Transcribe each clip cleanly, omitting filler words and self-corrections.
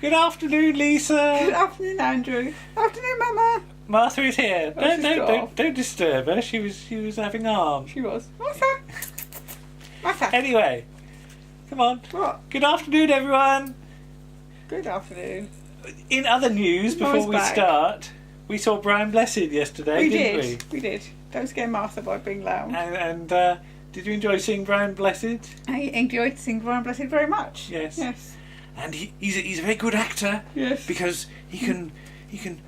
Good afternoon, Lisa. Good afternoon, Andrew. Afternoon, Mama. Martha is here. Oh, Don't disturb her. She was having arms. She was. Martha. Martha. Anyway, come on. What? Good afternoon, everyone. Good afternoon. In other news, before we start, we saw Brian Blessed yesterday, didn't we? We did. Don't scare Martha by being loud. And did you enjoy seeing Brian Blessed? I enjoyed seeing Brian Blessed very much. Yes. Yes. And he's a very good actor. Yes. Because he can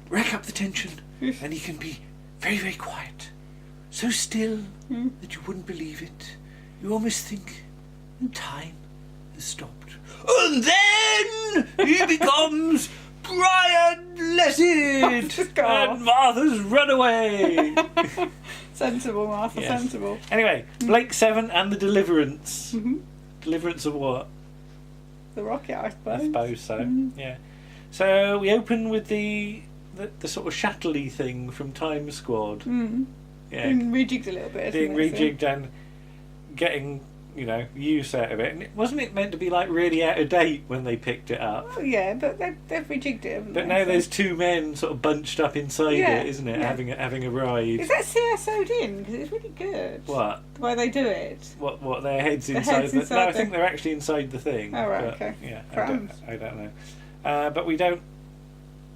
rack up the tension. Yes. And he can be very, very quiet. So still that you wouldn't believe it. You almost think time has stopped. And then he becomes Brian Blessed. And Martha's run away. Sensible, Martha, Yes. sensible. Anyway, Blake 7 and the Deliverance. Mm-hmm. Deliverance of what? The rocket, I suppose. I suppose so. Yeah. So we open with the sort of shuttle-y thing from Time Squad. Yeah. Being rejigged a little bit. Being rejigged and getting, use out of it. And wasn't it meant to be like really out of date when they picked it up? Oh yeah, but they've rejigged it, haven't they? But now there's two men sort of bunched up inside it, isn't it? Yeah. Having a ride. Is that CSO'd in? Because it's really good. What? The way they do it. What? Their heads inside? Heads inside no, I think they're actually inside the thing. Oh right, but, okay. Yeah, Crumbs. I don't know. But we don't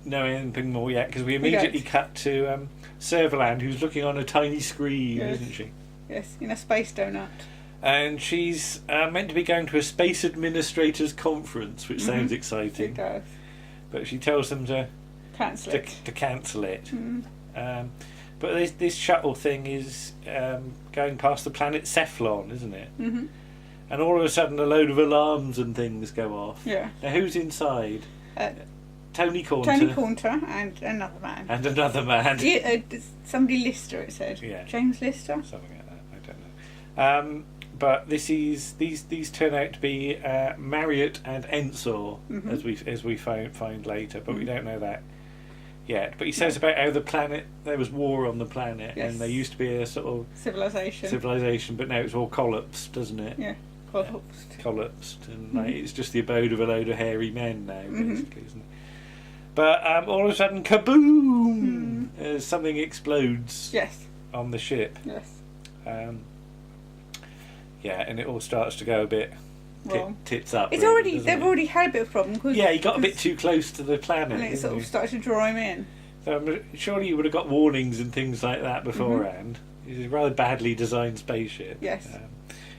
know anything more yet because we immediately cut to Servaland, who's looking on a tiny screen, isn't she? Yes, in a space donut. And she's meant to be going to a Space Administrators Conference, which sounds exciting. It does. But she tells them to Cancel it. To cancel it. But this shuttle thing is going past the planet Cephalon, isn't it? Mm-hmm. And all of a sudden a load of alarms and things go off. Yeah. Now who's inside? Tony Cornter. Tony Cornter and another man. And another man. Somebody Lister, it said. Yeah. James Lister? Something like that. I don't know. But these turn out to be Marriott and Ensor, as we find later, but we don't know that yet. But he says about how the planet, there was war on the planet, and there used to be a sort of civilization, but now it's all collapsed, doesn't it? Yeah, collapsed. And it's just the abode of a load of hairy men now, basically, isn't it? But all of a sudden, kaboom! Something explodes. Yes. On the ship. Yes. Yeah, and it all starts to go a bit tits up. They've already had a bit of problem. He got a bit too close to the planet. And it sort of started to draw him in. So surely you would have got warnings and things like that beforehand. It's a rather badly designed spaceship. Yes.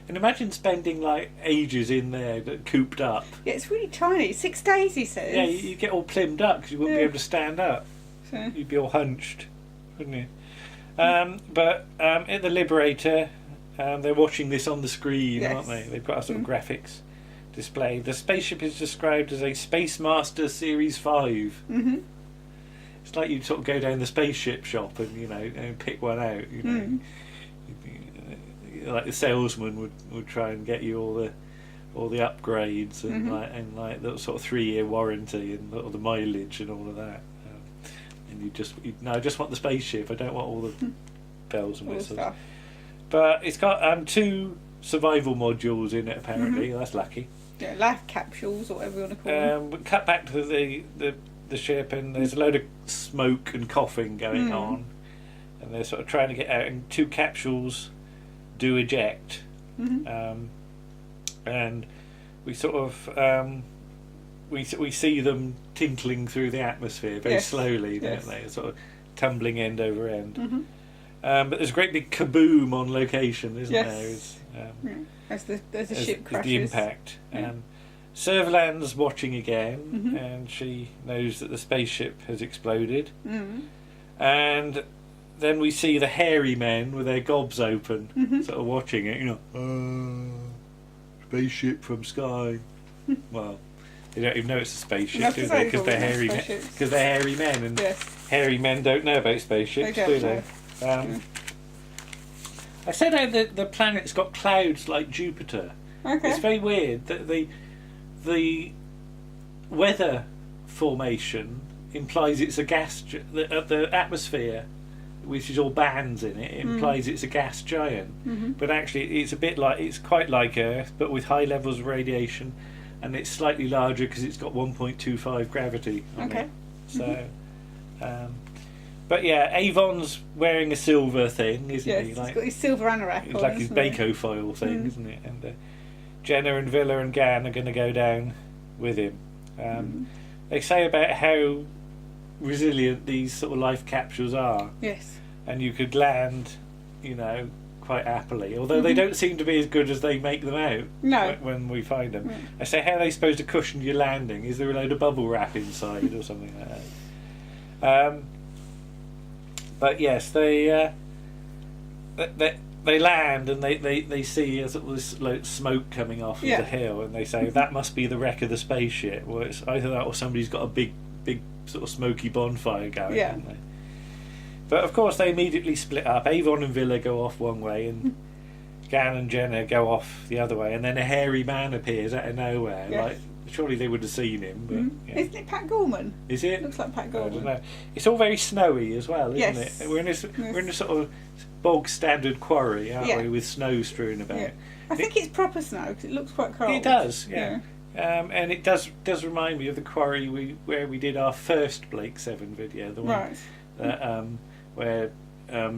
And imagine spending like ages in there, cooped up. Yeah, it's really tiny. 6 days, he says. Yeah, you get all plimbed up because you wouldn't be able to stand up. So. You'd be all hunched, wouldn't you? But at the Liberator... they're watching this on the screen, aren't they? They've got a sort of graphics display. The spaceship is described as a Space Master Series 5. It's like you'd sort of go down the spaceship shop and and pick one out. Like the salesman would try and get you all the upgrades and like the sort of 3-year warranty and all the mileage and all of that. And I just want the spaceship. I don't want all the bells and whistles. But it's got 2 survival modules in it, apparently. That's lucky. Yeah, life capsules or whatever you want to call them. We cut back to the ship, and there's a load of smoke and coughing going on. And they're sort of trying to get out, and 2 capsules do eject. And we sort of... we see them tinkling through the atmosphere very slowly, don't they? Sort of tumbling end over end. But there's a great big kaboom on location, isn't there? As the ship crashes. The impact. Servaland's watching again, and she knows that the spaceship has exploded. And then we see the hairy men with their gobs open, sort of watching it. Spaceship from sky. Well, they don't even know it's a spaceship, do they? Because they're hairy men. Because they're hairy men, and hairy men don't know about spaceships, do they? I said how the planet's got clouds like Jupiter. It's very weird that the weather formation implies it's a gas. The atmosphere, which is all bands in it, implies it's a gas giant. But actually, it's quite like Earth, but with high levels of radiation and it's slightly larger because it's got 1.25 gravity on it. So, but yeah, Avon's wearing a silver thing, isn't he? He's got his silver anorak It's on, like his Baco foil thing, isn't it? And Jenna and Villa and Gan are going to go down with him. They say about how resilient these sort of life capsules are. Yes. And you could land, quite happily. Although they don't seem to be as good as they make them out. No. When we find them. I say, how are they supposed to cushion your landing? Is there a load of bubble wrap inside or something like that? But yes, they land and they see sort of this like smoke coming off of the hill, and they say that must be the wreck of the spaceship. Well, it's either that or somebody's got a big sort of smoky bonfire going. Haven't they? But of course, they immediately split up. Avon and Villa go off one way, and Gan and Jenna go off the other way. And then a hairy man appears out of nowhere. Yes. Like, surely they would have seen him. But Isn't it Pat Gorman? Is it? Looks like Pat Gorman. I don't know. It's all very snowy as well, isn't Yes. it? We're in a sort of bog standard quarry, aren't we, with snow strewn about. Yeah. I think it's proper snow because it looks quite cold. It does, yeah. And it does remind me of the quarry where we did our first Blake 7 video, the one where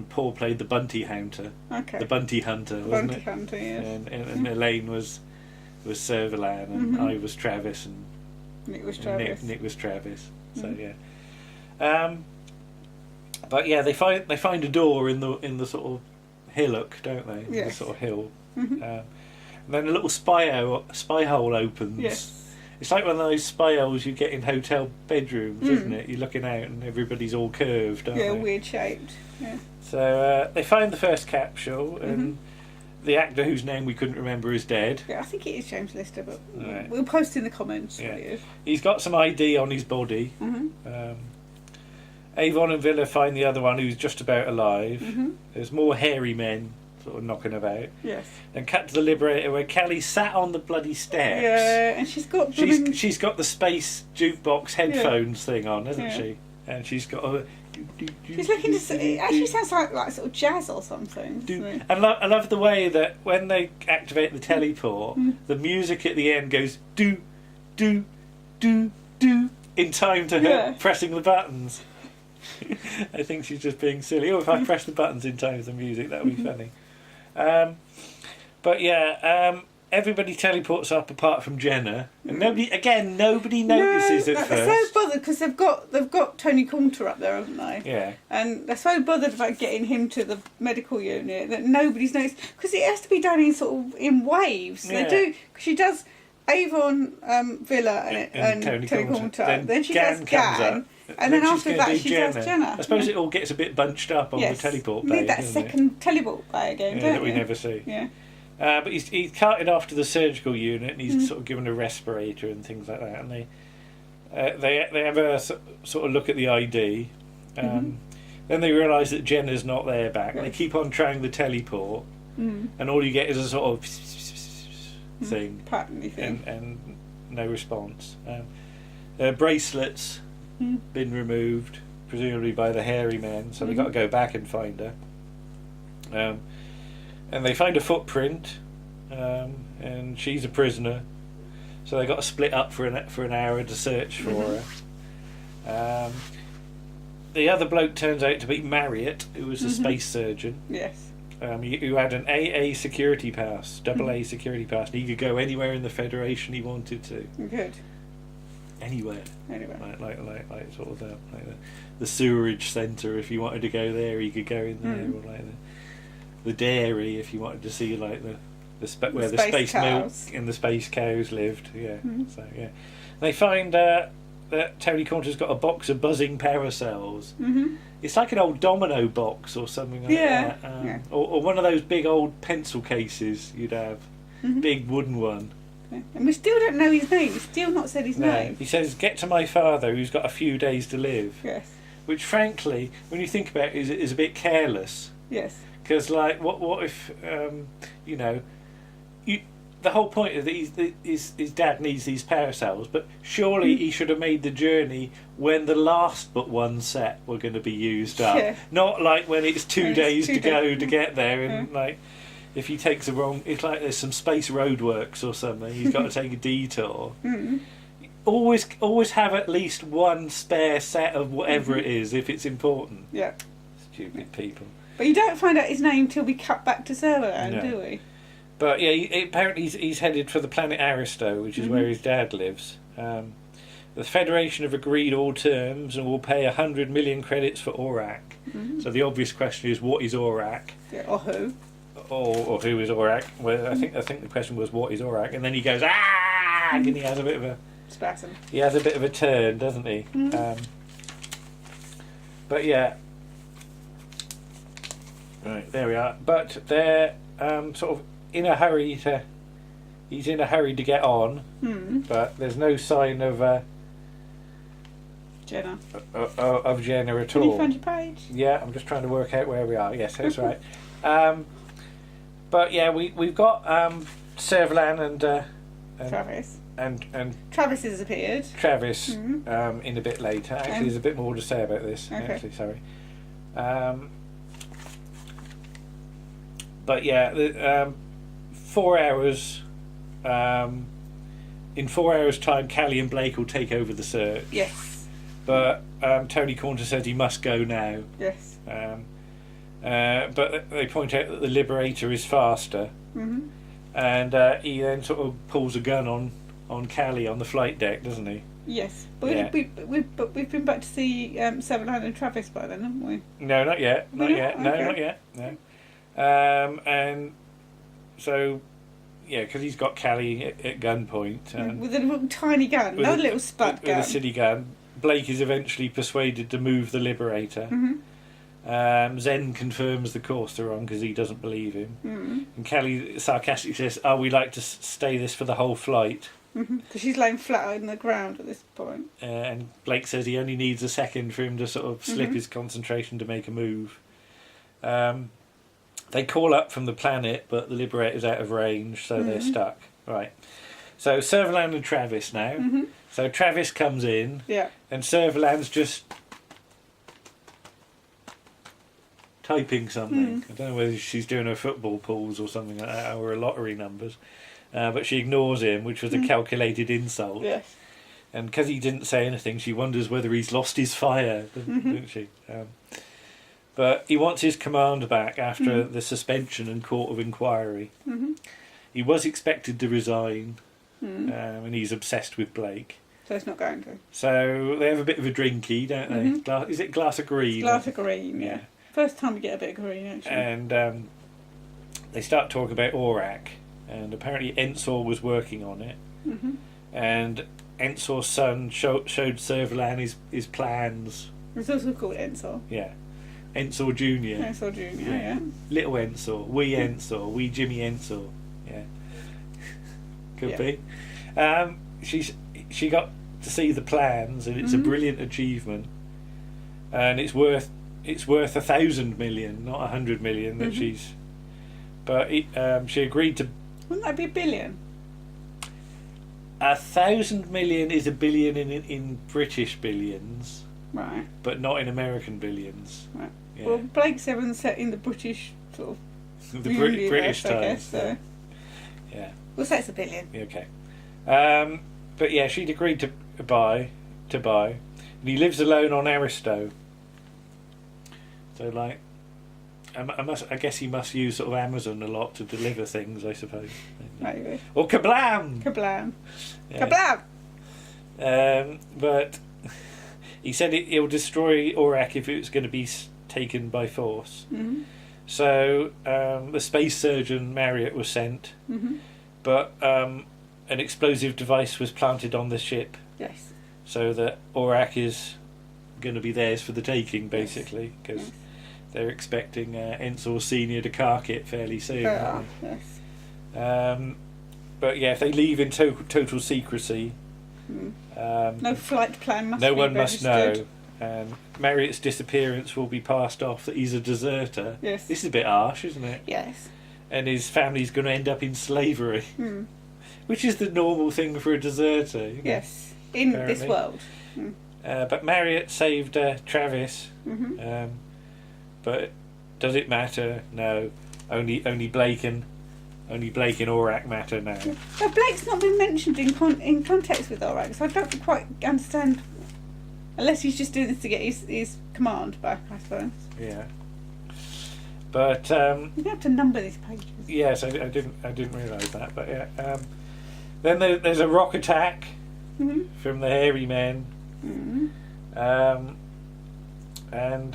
Paul played the Bunty Hunter. Okay. The Bunty Hunter, wasn't it? Bunty Hunter, yes. And Elaine was Servalan, and I was Travis, and Nick was Travis. Nick was Travis. So yeah. But yeah, they find a door in the sort of hillock, don't they? Yes. The sort of hill. And then a little spy hole opens. Yes. It's like one of those spy holes you get in hotel bedrooms, isn't it? You're looking out and everybody's all curved, aren't they? Yeah, weird shaped. Yeah. So they find the first capsule, and the actor whose name we couldn't remember is dead. Yeah, I think it is James Lister, but we'll post in the comments what it is. He's got some ID on his body. Avon and Villa find the other one who's just about alive. There's more hairy men sort of knocking about. Yes. And cut to the Liberator where Kelly sat on the bloody steps. Yeah, and she's got she's got the space jukebox headphones thing on, hasn't she? And she's got a... She's looking to see... It actually sounds like sort of jazz or something. I love the way that when they activate the teleport, the music at the end goes do, do, do, do in time to her pressing the buttons. I think she's just being silly. Oh, if I press the buttons in time with the music, that would be funny. But yeah, everybody teleports up apart from Jenna, and nobody notices at first. They're so bothered because they've got Tony Coulter up there, haven't they? Yeah. And they're so bothered about getting him to the medical unit that nobody's noticed, because it has to be done in waves. Yeah. They do, because she does Avon, Villa, and Tony Coulter. Then she does Gan. And then after that, she does Jenna. I suppose it all gets a bit bunched up on the teleport bay. We need that second teleport bay again, don't that we we? never see. Yeah. But he's carted off to the surgical unit, and he's sort of given a respirator and things like that. And they have a sort of look at the ID. Then they realise that Jenna's not there back. They keep on trying the teleport, and all you get is a sort of thing, patterny thing, and no response. Bracelets been removed, presumably by the hairy men, so they've got to go back and find her. And they find a footprint, and she's a prisoner, so they got to split up for an hour to search for her. The other bloke turns out to be Marriott, who was a space surgeon. Yes. Who had an AA security pass, AA security pass, and he could go anywhere in the Federation he wanted to. Good. Anywhere. Like sort of the sewerage centre. If you wanted to go there, he could go in there, or like the dairy if you wanted to see like where the space cows. Milk and the space cows lived. Yeah. So yeah, they find that Tony Coulter's got a box of buzzing parasols. It's like an old domino box or something like that. Or one of those big old pencil cases you'd have, big wooden one. And we still don't know his name. He's still not said his name. He says, "Get to my father, who's got a few days to live." Yes. Which, frankly, when you think about it, is a bit careless. Yes. Because, like, what if, the whole point of his dad needs these parasols, but surely he should have made the journey when the last but one set were going to be used up. Yeah. Not like when it's 2 days to go to get there, and like. if he takes the wrong, it's like there's some space roadworks or something. He's got to take a detour. Always have at least one spare set of whatever it is if it's important. Yeah. Stupid people. But you don't find out his name till we cut back to Serverland, do we? But yeah, apparently he's headed for the planet Aristo, which is where his dad lives. The Federation have agreed all terms and will pay 100 million credits for Aurak. So the obvious question is, what is Aurak? Yeah, or who? Or who is Aurak? Well, I think the question was, what is Aurak? And then he goes, ah! And he has a bit of a spasm. He has a bit of a turn, doesn't he? But yeah. Right, there we are. But they're sort of in a hurry to... He's in a hurry to get on, but there's no sign of... Jenna. Of Jenna at all. Have you found your page? Yeah, I'm just trying to work out where we are. Yes, that's right. But yeah, we've got Servalan and Travis. And Travis has appeared. Travis in a bit later. Actually, there's a bit more to say about this. Okay. Actually, sorry. But yeah, 4 hours. In 4 hours' time, Callie and Blake will take over the search. Yes. But Tony Cornter says he must go now. Yes. But they point out that the Liberator is faster, and he then sort of pulls a gun on Callie on the flight deck, doesn't he? Yes. But we've been back to see Servalan and Travis by then, haven't we? No, not yet. Not yet. No, okay. not yet. No. And so. Yeah, because he's got Callie at gunpoint. With a little tiny gun, no little spud gun. With a silly gun. Blake is eventually persuaded to move the Liberator. Zen confirms the course they're on because he doesn't believe him. And Callie sarcastically says, we like to stay this for the whole flight. Because she's laying flat on the ground at this point. And Blake says he only needs a second for him to sort of slip his concentration to make a move. They call up from the planet, but the Liberator's out of range, so they're stuck. Right. So Servalan and Travis now. So Travis comes in, and Servalan's just typing something. I don't know whether she's doing her football pools or something like that, or her lottery numbers. But she ignores him, which was a calculated insult. Yes. And because he didn't say anything, she wonders whether he's lost his fire, doesn't she? But he wants his command back after the suspension and court of inquiry. He was expected to resign, and he's obsessed with Blake. So he's not going to. So they have a bit of a drinky, don't they? Is it glass of green? Glass of green, yeah. First time we get a bit of green, actually. And they start talking about Aurak, and apparently Ensor was working on it. And Ensor's son showed Servalan his plans. It's also called Ensor. Yeah. Ensor Jr. Ensor Jr., yeah. Little Ensor, wee Ensor, wee Jimmy Ensor. Yeah. Could be. She got to see the plans, and it's a brilliant achievement. And it's worth 1,000 million, not 100 million that she's. But she agreed to. Wouldn't that be a billion? 1,000 million is a billion in British billions. Right. But not in American billions. Right. Yeah. Well, Blake's everyone's set in the British sort of the British times. I guess, so. Yeah. We'll say it's a billion. Okay. But yeah, she'd agreed to buy, and he lives alone on Aristo. So like, I guess he must use sort of Amazon a lot to deliver things, I suppose. Maybe. Or kablam! Kablam! Yeah. Kablam! But he said it'll destroy Aurak if it's going to be taken by force. So the space surgeon Marriott was sent, but an explosive device was planted on the ship. Yes. So that Aurak is going to be theirs for the taking, basically, because they're expecting Ensor Senior to cark it fairly soon. Yes. But yeah, if they leave in total secrecy, no flight plan must no be one registered. must know. And Marriott's disappearance will be passed off that he's a deserter. Yes. This is a bit harsh, isn't it? Yes. And his family's going to end up in slavery, which is the normal thing for a deserter. Yes, in apparently. this world. But Marriott saved Travis. But does it matter? No. only Blake and Aurak matter now. But Blake's not been mentioned in context with Aurak, so I don't quite understand. Unless he's just doing this to get his command back, I suppose. Yeah. But you have to number these pages. Yes, I didn't realise that. But yeah. Then there's a rock attack from the hairy men. And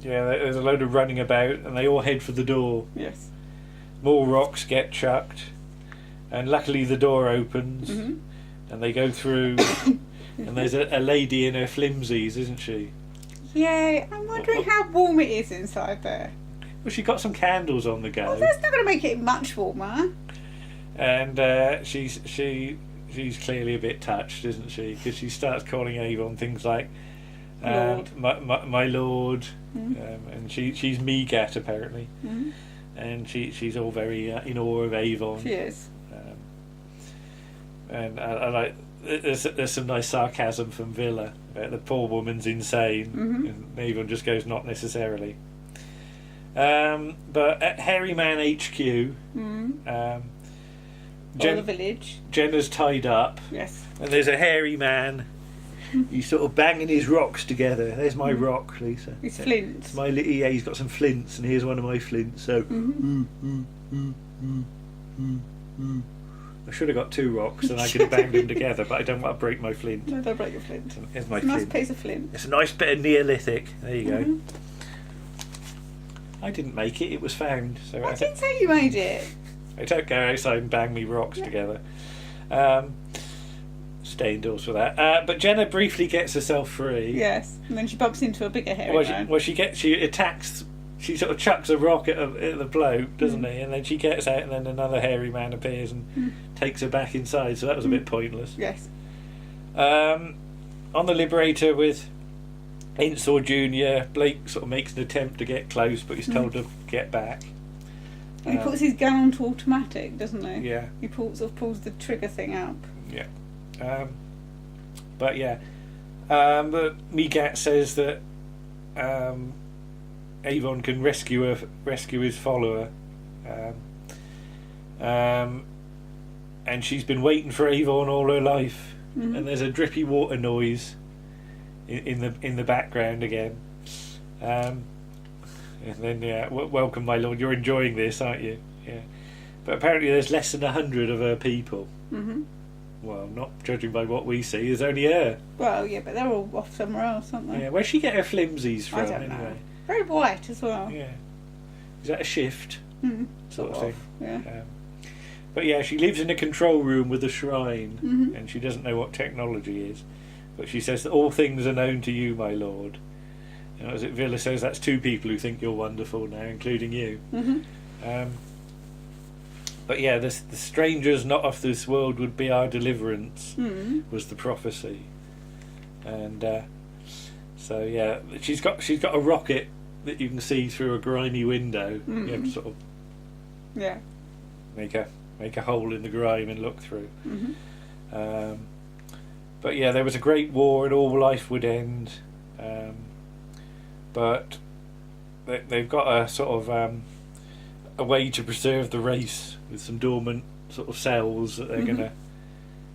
there's a load of running about, and they all head for the door. Yes. More rocks get chucked, and luckily the door opens, and they go through. And there's a lady in her flimsies, isn't she? Yeah, I'm wondering how warm it is inside there. Well, she got some candles on the go. Well, that's not going to make it much warmer. And she's clearly a bit touched, isn't she? Because she starts calling Avon things like Lord. My lord, and she's Megat apparently, and she's all very in awe of Avon. She is. And I like. There's some nice sarcasm from Villa about the poor woman's insane, and Avon just goes, not necessarily. But at Hairy Man HQ, the village, Jenna's tied up. Yes. And there's a hairy man. He's sort of banging his rocks together. There's my rock, Lisa. His flints. It's he's got some flints, and here's one of my flints. So. I should have got 2 rocks and I could have banged them together, but I don't want to break my flint. No, don't break your flint. Here's my flint. Nice piece of flint. It's a nice bit of Neolithic. There you go. I didn't make it, it was found. So I didn't say you made it. I don't go outside and bang me rocks together. Stay indoors for that. But Jenna briefly gets herself free. Yes, and then she bumps into a bigger hairy man. She attacks. She sort of chucks a rock at the bloke, doesn't he? And then she gets out, and then another hairy man appears and takes her back inside. So that was a bit pointless. Yes. On the Liberator with Insaw Jr., Blake sort of makes an attempt to get close, but he's told to get back. And he puts his gun onto automatic, doesn't he? Yeah. He pulls the trigger thing up. Yeah. But Megat says that Avon can rescue his follower, and she's been waiting for Avon all her life. And there's a drippy water noise in the background again. And then welcome, my lord. You're enjoying this, aren't you? Yeah. But apparently there's less than 100 of her people. Well, not judging by what we see, there's only her. Well, yeah, but they're all off somewhere else, aren't they? Yeah. Where'd she get her flimsies from? I don't know. Very white as well. Yeah. Is that a shift? Sort of thing. Yeah. But yeah, she lives in a control room with a shrine, and she doesn't know what technology is. But she says that all things are known to you, my lord. And as Villa says, that's 2 people who think you're wonderful now, including you. But yeah, the strangers not of this world would be our deliverance, was the prophecy. And so yeah, she's got a rocket that you can see through a grimy window. You have to sort of make a hole in the grime and look through. But yeah, there was a great war and all life would end. But they've got a sort of a way to preserve the race with some dormant sort of cells that they're going to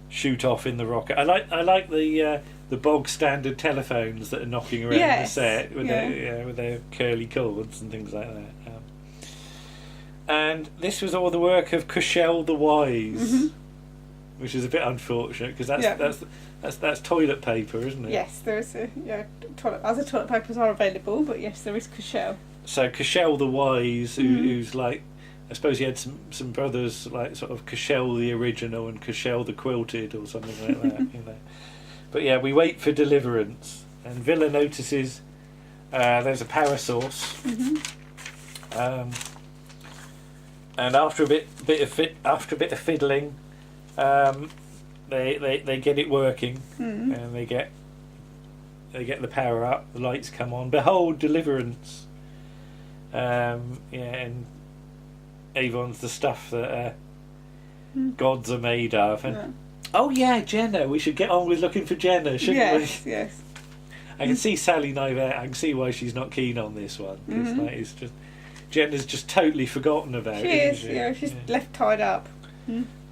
shoot off in the rocket. I like the bog standard telephones that are knocking around the set with their curly cords and things like that. And this was all the work of Cushel the Wise, which is a bit unfortunate because that's toilet paper, isn't it? Yes, there is other toilet papers are available, but yes, there is Cushel. So Cushel the Wise, who's like, I suppose he had some brothers like sort of Cushel the Original and Cushel the Quilted or something like that, you know. But yeah, we wait for Deliverance, and Villa notices there's a power source, and after a bit of fiddling, they get it working, and they get the power up. The lights come on. Behold, Deliverance. And Avon's the stuff that gods are made of. And oh yeah, Jenna. We should get on with looking for Jenna, shouldn't we? Yes. I can see Sally Knight. I can see why she's not keen on this one. Because it's just Jenna's just totally forgotten about. She is. Yeah, she's left tied up.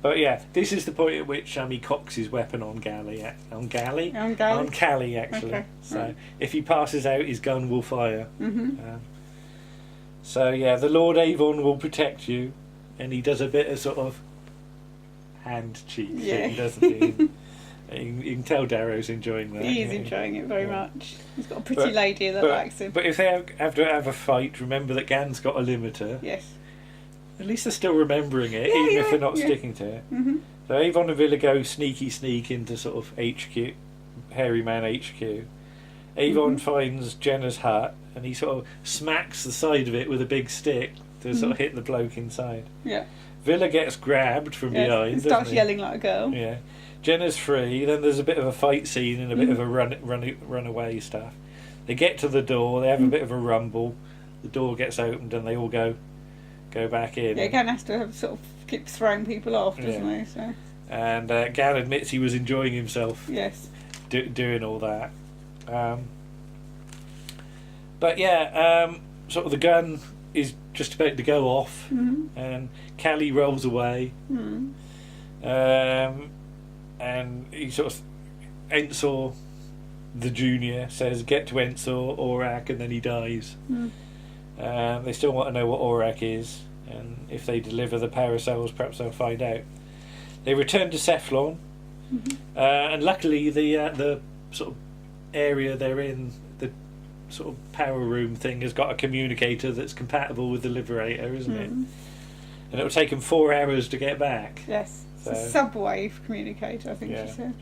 But yeah, this is the point at which he cocks his weapon on Callie, actually. Okay. So if he passes out, his gun will fire. Mm-hmm. So yeah, the Lord Avon will protect you, and he does a bit of sort of hand cheek thing, doesn't he? You can tell Darrow's enjoying that. He is enjoying it very much. He's got a pretty lady that likes him. But if they have to have a fight, remember that Gan's got a limiter. Yes. At least they're still remembering it, even if they're not sticking to it. Mm-hmm. So Avon and Villa go sneak into sort of HQ, Hairy Man HQ. Avon finds Jenna's hut, and he sort of smacks the side of it with a big stick to sort of hit the bloke inside. Yeah. Villa gets grabbed from behind and starts yelling like a girl. Yeah. Jenna's free. Then there's a bit of a fight scene and a bit of a run away stuff. They get to the door. They have a bit of a rumble. The door gets opened and they all go back in. Yeah, Gan has to sort of keep throwing people off, doesn't he? So. And Gan admits he was enjoying himself. Yes. Doing all that. But yeah, sort of the gun is just about to go off, and Callie rolls away. And he sort of Ensor, the junior, says get to Ensor, Aurak, and then he dies. They still want to know what Aurak is, and if they deliver the parasols, perhaps they'll find out. They return to Cephalon, and luckily the sort of area they're in, the sort of power room thing, has got a communicator that's compatible with the Liberator, isn't it? And it'll take them 4 hours to get back. Yes. It's a subwave communicator, I think she said.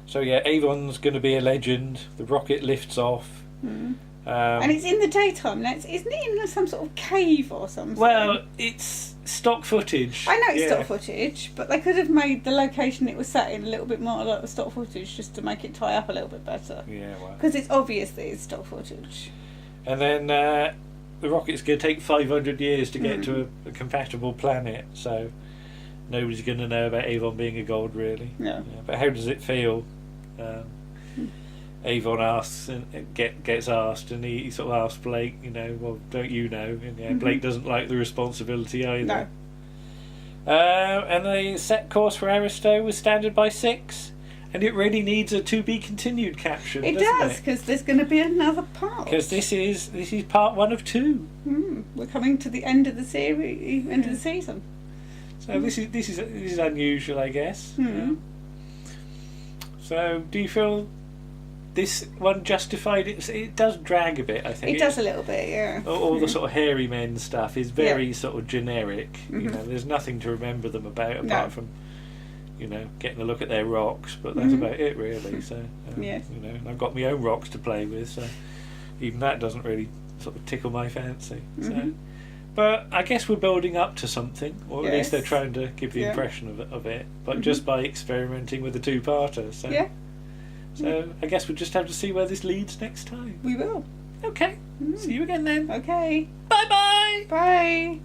So yeah, Avon's going to be a legend. The rocket lifts off. And it's in the daytime. Now, isn't it in some sort of cave or something? Well, it's stock footage. I know it's stock footage, but they could have made the location it was set in a little bit more like the stock footage, just to make it tie up a little bit better. Yeah, well. Because it's obvious that it's stock footage. And then the rocket's going to take 500 years to get to a compatible planet, so nobody's going to know about Avon being a god, really. No. Yeah, but how does it feel? Avon asks and gets asked, and he sort of asks Blake, well, don't you know? And Blake doesn't like the responsibility either. No. And they set course for Aristo with standard by 6, and it really needs a to be continued caption. It does, because there's going to be another part. Because this is part 1 of 2. We're coming to the end of the series, end of the season. So this is unusual, I guess. So do you feel this one justified? It does drag a bit, I think. It does a little bit, yeah. All the sort of hairy men stuff is very sort of generic. There's nothing to remember them about apart from getting a look at their rocks, but that's about it, really. So and I've got my own rocks to play with, so even that doesn't really sort of tickle my fancy. So. But I guess we're building up to something, or at least they're trying to give the impression of it, but just by experimenting with the 2-parter. So, so I guess we'll just have to see where this leads next time. We will. Okay. See you again then. Okay. Bye-bye. Bye.